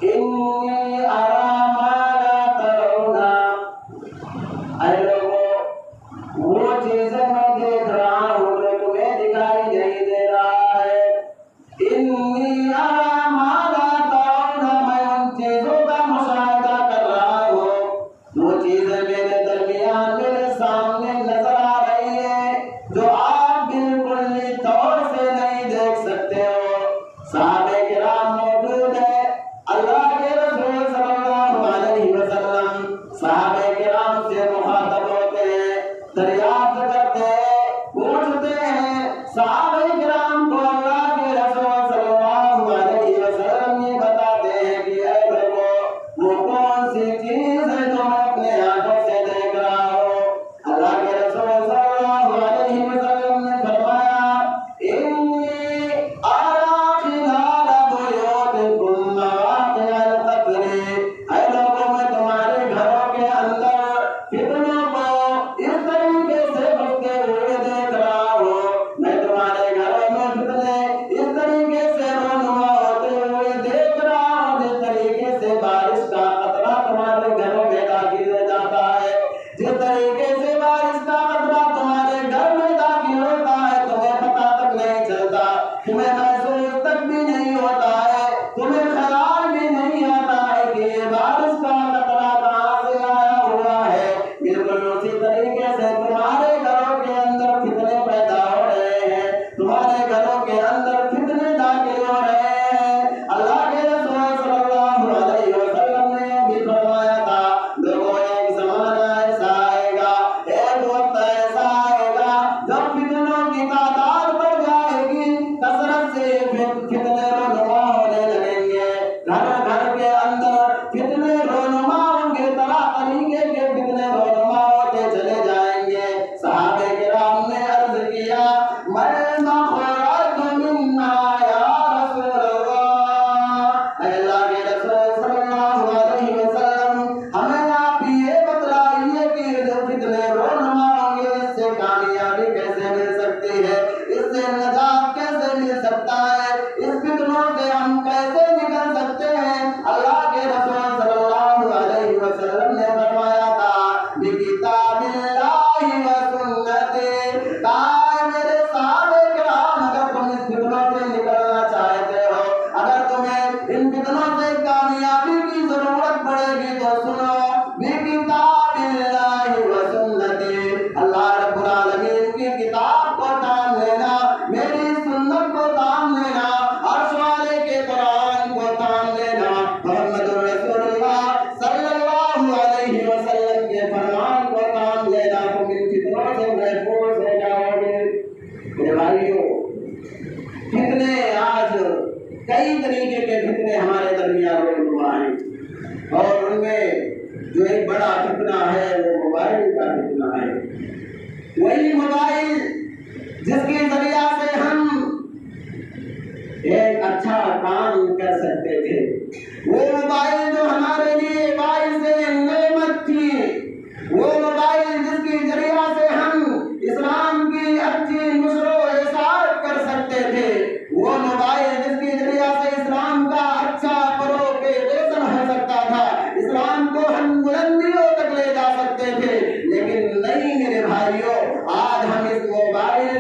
انی ارا ما لا ترون، اے لوگوں وہ چیزیں میں دیکھ رہا ہوں جو تمہیں دکھائی نہیں دے رہا ہے۔ انی ارا ما لا ترون، میں ان چیزوں کا مشاہدہ کر رہا ہوں، وہ چیزیں میرے درمیان میرے سامنے نظر آ رہی ہے جو آپ بالکل طور سے نہیں دیکھ سکتے ہو۔ صحابہ کرام موجود ہے، اللہ کے رسول صلی اللہ علیہ وسلم صحابہ کرام سے مخاطب ہوتے ہیں، دریافت کرتے ہیں، پوچھتے ہیں۔ صحابہ کرام کو اللہ کے رسول صلی اللہ علیہ وسلم یہ بتاتے ہیں کہ اے لوگوں وہ کون سی چیز ہے جو میں اپنے آنکھوں سے دیکھ رہا ہوں؟ اللہ کے رسول صلی اللہ علیہ وسلم نے فرمایا انی ارا خلال بیوتکم مواقع القتل، اے لوگوں میں تمہارے گھروں کے اندر فتنوں کو اس طریقے سے بڑھتے ہوئے دیکھ رہا ہوں، میں تمہارے گھروں میں فتنے اس طریقے سے رونما ہوتے ہوئے دیکھ رہا ہوں جس طریقے سے بارش کا قطرہ تمہارے گھروں میں داخل ہو جاتا ہے، جس طریقے سے بارش کا قطرہ تمہارے گھر میں داخل ہوتا ہے تمہیں پتہ تک نہیں چلتا، تمہیں محسوس تک بھی نہیں ہوتا ہے، تمہیں خیال بھی نہیں آتا ہے کہ یہ بارش کا قطرہ کہاں سے آیا ہوا ہے۔ بالکل اسی طریقے سے تمہارے گھروں کے اندر فتنے پیدا ہو رہے ہیں، تمہارے گھروں کے اندر فتنے داخل ہو رہے ہیں۔ اللہ کے رسول صلی اللہ علیہ وسلم نے یہ بھی فرمایا تھا لوگوں ایک زمانہ ایسا آئے گا، ایک وقت ایسا آئے گا جب فتنوں کی تعداد بڑھ جائے گی، کثرت سے فتنے رونما ہونے لگیں گے، گھر گھر کے اندر فتنے رونما ہوں گے، طرح طریقے کے فتنے رونما ہوتے چلے جائیں گے۔ صحابہ کرام نے عرض کیا من مخرج منا یا رسول اللہ، اے اللہ کے رسول صلی اللہ علیہ وسلم ہمیں آپ یہ بتلائیے کہ جو فتنے رونما ہوں گے اس سے کامیابی کیسے مل سکتی ہے، اس سے نجات کیسے مل سکتا ہے، اس فتنوں سے ہم کیسے نکل سکتے ہیں؟ اللہ کے رسول صلی اللہ علیہ وسلم نے فرمایا تھا بکتاب اللہ و سنتی، کہا میرے صحابہ کرام اگر تم اس فتنوں سے نکلنا چاہتے ہو، اگر تمہیں ان فتنوں سے کامیابی کی ضرورت پڑے گی تو سنو بکتاب اللہ و سنتی، اللہ رب العالمین کی کتاب کو تھام لینا، میری سنت کو تھام لینا، عرش والے کے قرآن کو تھام لینا، محمد رسول اللہ صلی اللہ علیہ وسلم کے فرمان کو تھام لینا، تم ان فتنوں سے محفوظ ہو جاؤ گے۔ میرے بھائیوں فتنے آج کئی طریقے کے فتنے ہمارے درمیان رونما ہیں، اور ان میں جو ایک بڑا فتنہ ہے وہ موبائل کا فتنہ ہے۔ وہی موبائل جس کے ذریعہ سے ہم ایک اچھا کام کر سکتے تھے، وہ موبائل جو ہمارے لیے باعث نعمت تھی، وہ موبائل جس کے ذریعہ سے ہم اسلام کی اچھی نشر و اشاعت کر سکتے تھے، وہ موبائل جس کے ذریعہ سے اسلام کا اچھا پروپیگیشن ہو سکتا تھا، اسلام کو ہم بلندیوں تک لے جا سکتے تھے، لیکن نہیں میرے بھائیوں، آج ہم اس موبائل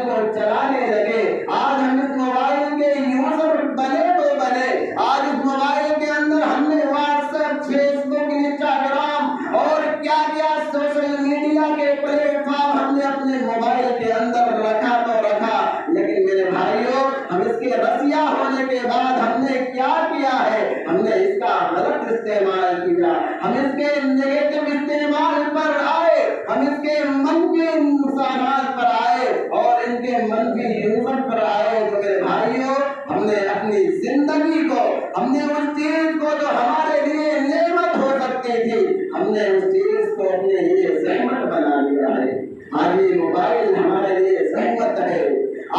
کو چلانے لگے، آج ہم اس موبائل کے یوزر بنے تو بنے، آج اس موبائل کے اندر ہم نے واٹس ایپ، فیس بک، انسٹاگرام اور کیا کیا سوشل میڈیا کے پلیٹ فارم ہم نے اپنے موبائل کے اندر رکھا تو رکھا، لیکن میرے بھائیوں ہم اس کے رسیا ہونے کے بعد ہم نے کیا کیا ہے؟ ہم نے اس کا غلط استعمال کیا، ہم اس کے نیگیٹو استعمال پر آئے، ہم اس کے منفی نقصانات پر آئے اور ان کے منفی یوزر پر آئے۔ تو میرے بھائیوں ہم نے اپنی زندگی کو، ہم نے اس چیز کو جو ہمارے لیے نعمت ہو سکتی تھی، ہم نے اس چیز کو اپنے لیے زحمت بنا لیا ہے۔ آج یہ موبائل ہمارے لیے زحمت ہے،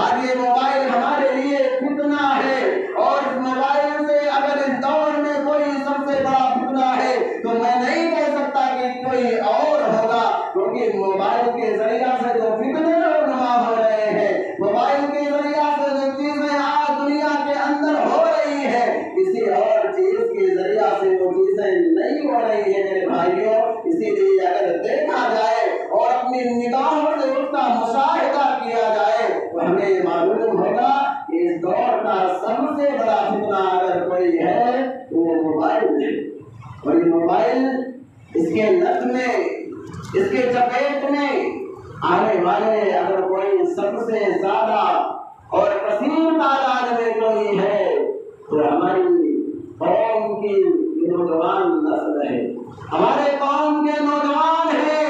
آج یہ موبائل ہمارے لیے فتنہ ہے، اور اس موبائل سے اگر اس دور میں کوئی سب سے بڑا فتنہ ہے تو میں نہیں کہہ سکتا کہ کوئی اور ہوگا، کیونکہ موبائل کے ذریعہ سے جو فتنے رونما ہو رہے ہیں، موبائل کے ذریعہ سے جو چیزیں آج دنیا کے اندر ہو رہی ہے، اس اسی لیے اگر دیکھا جائے اور اپنی نگاہوں سے اس کا مشاہدہ کیا جائے تو ہمیں معلوم ہوگا کہ اس دور کا سب سے بڑا فتنہ اگر کوئی ہے تو وہ موبائل ہے، اور یہ موبائل اس کے لت میں، اس کے چپیٹ میں آنے والے اگر کوئی سب سے زیادہ اور کثیر تعداد میں کوئی ہے تو ہماری قوم کی نوجوان نسل ہے، ہمارے قوم کے نوجوان ہیں،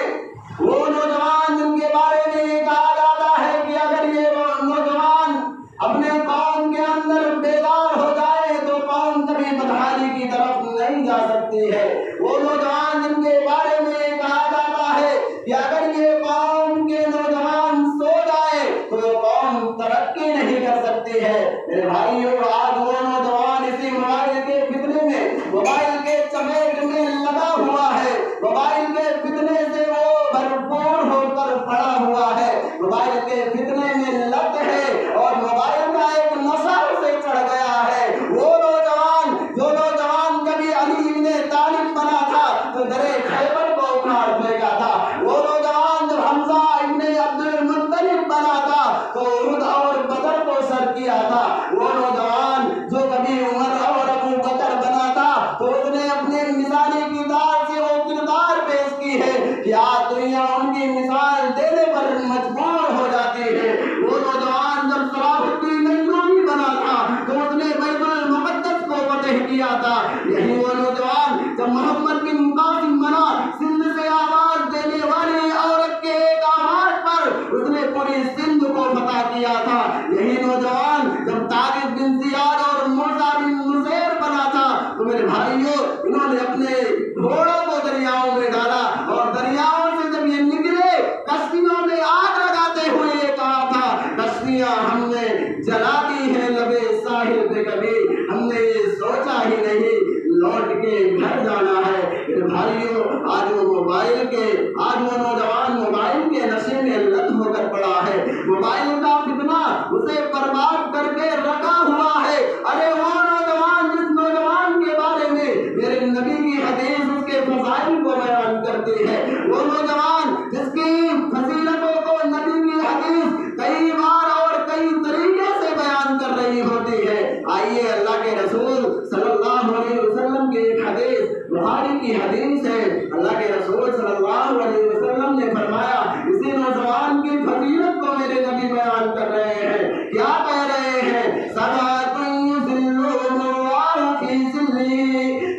وہ نوجوان جن کے بارے میں یہ کہا جاتا ہے کہ اگر یہ نوجوان اپنے قوم کے اندر بیدار ہو جائے تو قوم کبھی بدحالی کی طرف نہیں جا سکتی ہے، وہ نوجوان جن کے بارے میں یہ کہا جاتا ہے کہ اگر یہ قوم کے نوجوان سو جائے تو قوم ترقی نہیں کر سکتی ہے۔ میرے بھائیوں، آج وہ نوجوان اسی موبائل کے فتنے میں، موبائل کے چپیٹ میں لگا ہوا ہے، موبائل کے فتنے سے وہ بھرپور ہو کر پڑا ہوا ہے، موبائل کے فتنے میں لت ہے اور موبائل کا ایک نشہ اسے چڑھ گیا ہے۔ وہ نوجوان جو نوجوان کبھی علی ابن طالب بنا تھا تو درے خیبر کو اکھاڑ پھینکا تھا، وہ نوجوان جو حمزہ ابن عبد المطلب بنا تھا تو احد اور بدر کو سر کیا تھا، وہ نوجوان جو کبھی عمر اور ابو بکر بنا تھا تو اس نے اپنے مثالی کردار سے وہ کردار پیش کی ہے کہ آج دنیا ان کی مثال دینے پر مجبور ہو جاتی ہے۔ وہ نوجوان جب صلاح الدین ایوبی بنا تھا تو اس نے بیت المقدس کو فتح کیا تھا، یہی وہ نوجوان جب محمد بن قاسم بنا سندھ سے آواز دینے والی عورت کے ایک آواز پر اس نے پوری سندھ کو فتح کیا تھا، یہی نوجوان جب طارق بن زیاد اور مرزا بن نصیر بنا تھا تو میرے بھائیوں انہوں نے اپنے گھوڑوں کو دریاؤں میں ڈالا اور دریاؤں سے جب یہ نکلے کشتیوں میں آگ لگاتے ہوئے یہ کہا تھا کشتیاں ہم نے جلا دی ہیں لبے ساحل پہ، کبھی ہم نے یہ سوچا ہی نہیں لوٹ کے گھر جانا ہے۔ میرے بھائیوں، آج وہ موبائل کے، آج وہ نوجوان موبائل کے نشے میں لت ہو کر پڑا ہے، موبائل کا فتنہ اسے برباد کر کے رکھا ہوا ہے۔ ارے وہ نوجوان جس نوجوان کے بارے میں میرے نبی کی حدیث اس کے فضائل کو بیان کرتی ہے، وہ نوجوان جس کی فضیلتوں کو نبی کی حدیث کئی بار اور کئی طریقے سے بیان کر رہی ہوتی ہے، آئیے اللہ کے رسول صلی اللہ علیہ وسلم کی ایک حدیث، بخاری کی حدیث ہے، اللہ کے رسول صلی اللہ علیہ وسلم نے فرمایا، اسی نوجوان کی فضیلت کو میرے نبی بیان کر رہے ہیں، کیا کہہ رہے ہیں؟ سبعۃ یظلهم اللہ فی ظلہ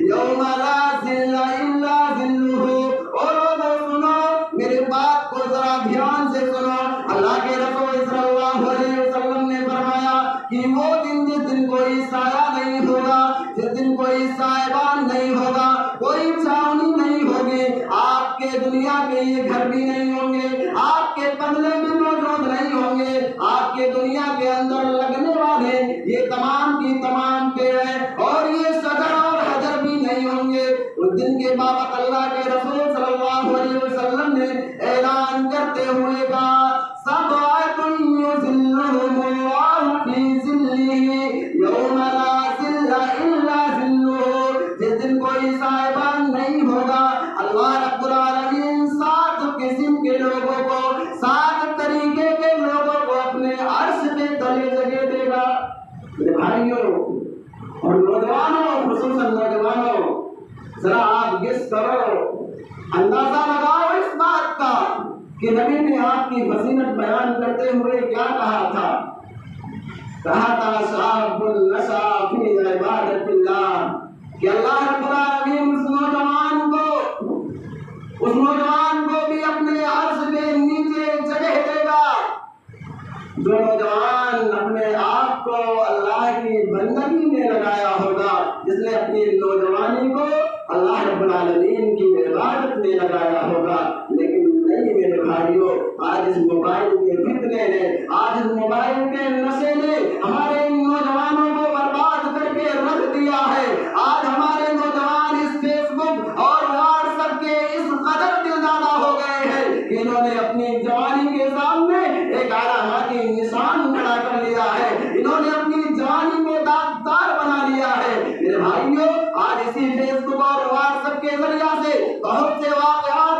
یوم لا ظل الا ظلہ۔ اور لوگوں سنو، میرے بات کو ذرا دھیان سے سنو، اللہ کے رسول صلی اللہ علیہ وسلم نے فرمایا کہ وہ دن جس دن کوئی سایہ نہیں ہوگا، جس دن کوئی سائبان نہیں ہوگا، کوئی چھاؤنی نہیں ہوگی، آپ کے دنیا کے یہ گھر بھی نہیں ہوں گے، آپ کے بنگلے بھی موجود نہیں ہوں گے، آپ کے دنیا کے اندر لگنے والے یہ تمام کی تمام پیڑ اور یہ شجر اور حجر بھی نہیں ہوں گے۔ اس دن کے بابت اللہ کے رسول صلی اللہ علیہ وسلم نے اعلان کرتے ہوئے کہا، سبعۃ یظلهم اللہ فی ظلہ یوم لا ظل الا ظلہ۔ جس دن کوئی صاحبان نہیں ہوگا، اللہ رب العالمین 7 قسم کے لوگوں کو، 7 طریقے کے لوگوں کو اپنے عرش کے تلے جگہ دے گا۔ میرے بھائیوں اور نوجوانوں، خصوصاً نوجوانوں، ذرا آپ گس کرو، اندازہ لگاؤ اس بات کا کہ نبی نے آپ کی فضیلت بیان کرتے ہوئے کیا کہا تھا؟ کہا تھا شاب نشا فی عبادت اللہ، کہ اللہ رب العالمین اس نوجوان کو بھی اپنے عرش کے نیچے جگہ دے گا، جو نوجوان اپنے آپ کو اللہ کی بندگی میں لگایا ہوگا، جس نے اپنی نوجوانی کو اللہ رب العالمین کی عبادت میں لگایا ہوگا۔ لیکن نہیں میرے بھائیوں، آج اس موبائل کے فتنے نے، آج اس موبائل کے نشے نے ہمارے نوجوانوں کو برباد کر کے رکھ دیا ہے۔ آج ہمارے نوجوان اس فیس بک اور واٹس ایپ کے اس قدر دلدادہ ہو گئے ہیں کہ انہوں نے اپنی جوانی کے سامنے ایک علامتی نشان کھڑا کر لیا ہے، انہوں نے اپنی جوانی کو داغدار بنا لیا ہے۔ میرے بھائیوں، آج اسی فیس بک اور واٹس ایپ کے ذریعہ سے بہت سے واقعات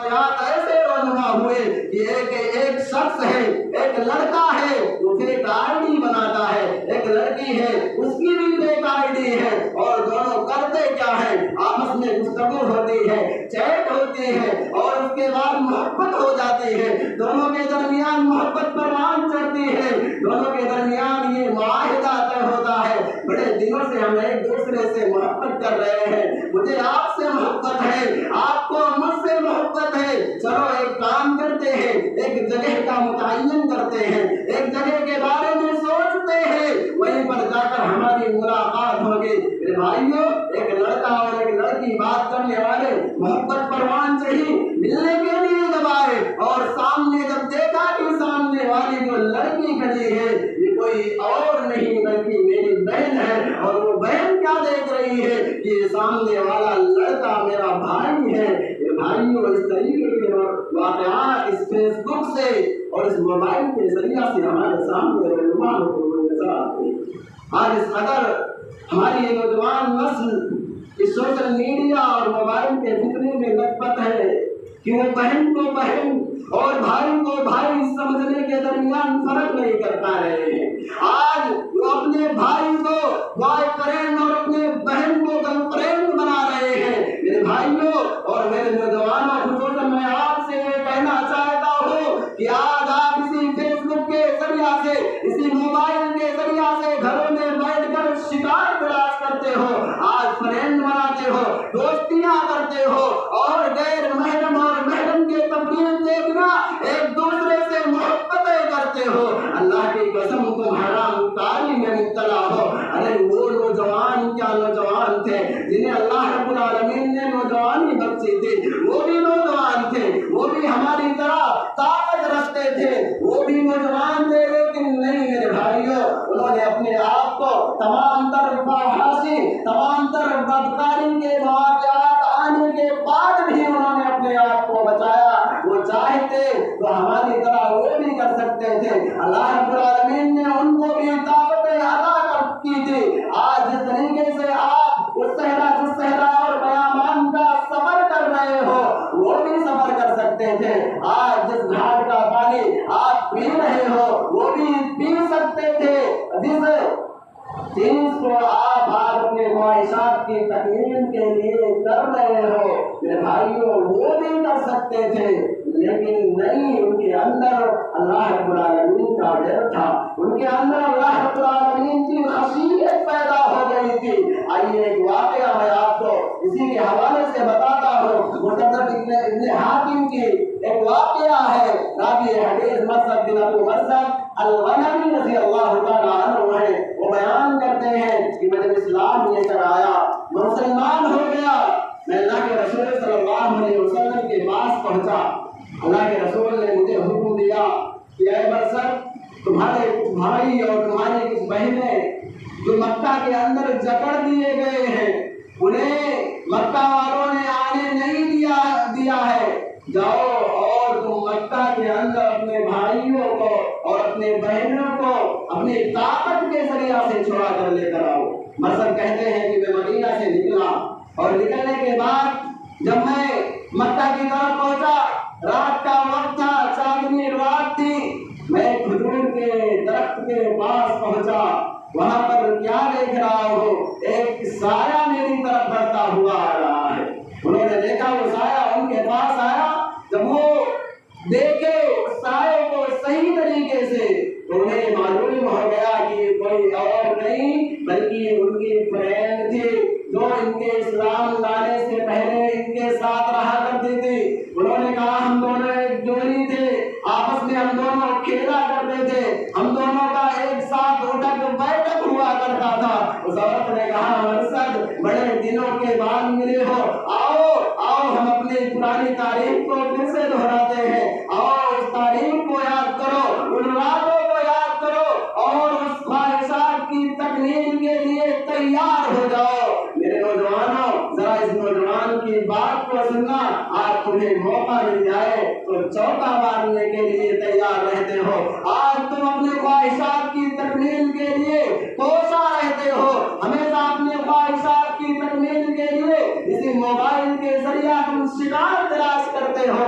واقعات ایسے رونما ہوئے کہ ایک شخص ہے، ایک لڑکا ہے، وہ فیک آئی ڈی بناتا ہے، ایک لڑکی ہے اس کی بھی فیک آئی ڈی ہے، اور دونوں کرتے کیا ہے، آپس میں گفتگو ہوتی ہے، چیٹ ہوتی ہے، اور اس کے بعد محبت ہو جاتی ہے، دونوں کے درمیان محبت پروان چڑھتی ہے، دونوں کے درمیان یہ معاہدہ طے ہوتا ہے، بڑے دنوں سے ہم ایک دوسرے سے محبت کر رہے ہیں، مجھے آپ سے محبت ہے، آپ کو مجھ سے محبت ہے، چلو ایک کام کرتے ہیں، ایک جگہ کا متعین کرتے ہیں، ایک جگہ کے بارے میں سوچتے ہیں، وہیں پر جا کر ہماری ملاقات ہوگی۔ میرے بھائیوں، ایک لڑکا اور ایک لڑکی بات کرنے والے محبت پروان چڑھی، ملنے کے لیے جب آئے اور سامنے جب دیکھا کہ سامنے والی جو لڑکی کھڑی ہے یہ کوئی اور نہیں بلکہ میری بہن ہے، اور وہ بہن کیا دیکھ رہی ہے کہ یہ سامنے والا لڑکا میرا بھائی ہے۔ یہ بھائیوں، اس طریقے کے واقعات اس فیس بک سے اور اس موبائل کے ذریعہ سے ہمارے سامنے رونما ہوتے ہوئے نظر آتے ہیں۔ آج اس قدر ہماری یہ نوجوان نسل اس سوشل میڈیا اور موبائل کے فتنے میں لطپت ہے کہ وہ بہن کو بہن اور بھائی کو بھائی سمجھنے کے درمیان فرق نہیں کر پا رہے ہیں۔ آج وہ اپنے بھائی کو بوائے فرینڈ اور اپنے بہن کو گرل فرینڈ بنا رہے ہیں۔ میرے بھائیوں اور میرے نوجوانوں، خصوصاً میں آپ سے یہ کہنا چاہتا ہوں کہ آج آپ اسی فیس بک کے ذریعہ سے، اسی موبائل کے ذریعہ سے گھروں میں بیٹھ کر شکار تلاش کرتے ہو، آج فرینڈ بناتے ہو، دوستیاں کرتے ہو، اور غیر محرم اور محرم کے تفریح دیکھنا ایک دوسرے سے محبتیں کرتے ہو۔ اللہ کی قسم تم حرام کاری میں مبتلا ہو۔ ارے وہ نوجوان کیا نوجوان تھے جنہیں اللہ رب العالمین نے نوجوانی بخشی تھی، وہ بھی نوجوان تھے، وہ بھی ہماری طرح طاقت رکھتے تھے، وہ بھی نوجوان تھے، لیکن نہیں میرے بھائیوں، انہوں نے اپنے آپ کو تمام تر فحاشی، تمام تر بدکاری کے واقعات آنے کے بعد بھی انہوں نے اپنے آپ کو بچایا۔ وہ چاہتے تو ہماری طرح وہ بھی کر سکتے تھے، اللہ رب العالمین نے ان کو بھی طاقتیں عطا کی تھی۔ آج جس طریقے سے آپ اس صحرا اور بیابان کا سفر کر رہے ہو، وہ بھی سفر کر سکتے تھے۔ آج جس گھاٹ کا پانی آپ پی رہے ہو وہ بھی پی سکتے تھے۔ جس چیز کو آپ اپنے خواہشات کی تکمیل کے لیے کر رہے ہو میرے بھائیوں، وہ بھی کر سکتے تھے، لیکن نہیں، ان کے اندر اللہ رب العالمین کا ڈر تھا، ان کے اندر اللہ رب العالمین کی خشیت پیدا ہو گئی تھی۔ آئیے ایک واقعہ میں آپ کو اسی کے حوالے سے بتاتا ہوں۔ مصنف ابن حاتم کی ایک واقعہ ہے، راوی حدیث مرثد بن ابی مرثد الغنوی رضی اللہ تعالیٰ عنہ ہے، وہ بیان کرتے ہیں کہ میں جب اسلام لے کر آیا، میں مسلمان ہو گیا، میں اللہ کے رسول صلی اللہ علیہ وسلم کے پاس پہنچا، اللہ کے رسول نے مجھے حکم دیا کہ اے مرثد، تمہارے کچھ بھائی اور تمہاری کچھ بہنیں جو مکہ کے اندر جکڑ دیے گئے ہیں، انہیں مکہ والوں نے آنے نہیں دیا ہے، جاؤ اور تم مکہ کے اندر اپنے بھائیوں کو اور اپنے بہنوں کو اپنی طاقت کے ذریعہ سے چھڑا کر لے کر آؤ۔ مرثد کہتے ہیں کہ میں مدینہ سے نکلا، اور نکلنے کے بعد جب میں مکہ کی طرف پہنچا، رات کا وقت تھا، چاندنی رات تھی، میں کھجور کے درخت کے پاس پہنچا، وہاں پر کیا دیکھ رہا ہوں، ایک سایہ میری طرف بڑھتا ہوا آ رہا ہے۔ انہوں نے دیکھا وہ سایہ ان کے پاس آیا، جب وہ دیکھے سائے کو صحیح طریقے سے تو انہیں معلوم ہو گیا کہ کوئی اور نہیں بلکہ ان کی فرینڈ تھی جو ان کے اسلام لانے سے پہلے ان کے ساتھ رہا کرتی تھی۔ انہوں نے کہا ہم دونوں ایک جوڑی تھے، آپس میں ہم دونوں کھیلا کرتے تھے، ہم دونوں کا ایک ساتھ اٹھک بیٹھک ہوا کرتا تھا۔ اس عورت نے کہا مرثد بڑے دنوں کے بعد ملے ہو، آؤ ہم اپنی پرانی تاریخ کو پھر سے دہراتے ہیں، آؤ اس تاریخ کو یاد کرو، ان راتوں کو یاد کرو اور اس خواہشات کی تکمیل کے لیے تیار ہو جاؤ۔ میرے نوجوانوں، ذرا اس نوجوان کی بات کو سننا، آج تمہیں موقع مل جائے تو چوکا مارنے کے لیے تیار رہتے ہو، آج تم اپنے خواہشات کی تکمیل کے لیے کوشاں رہتے ہو، ہمیشہ اپنے خواہشات کی تکمیل کے لیے اسی موبائل کے ذریعہ تم شکار تلاش کرتے ہو،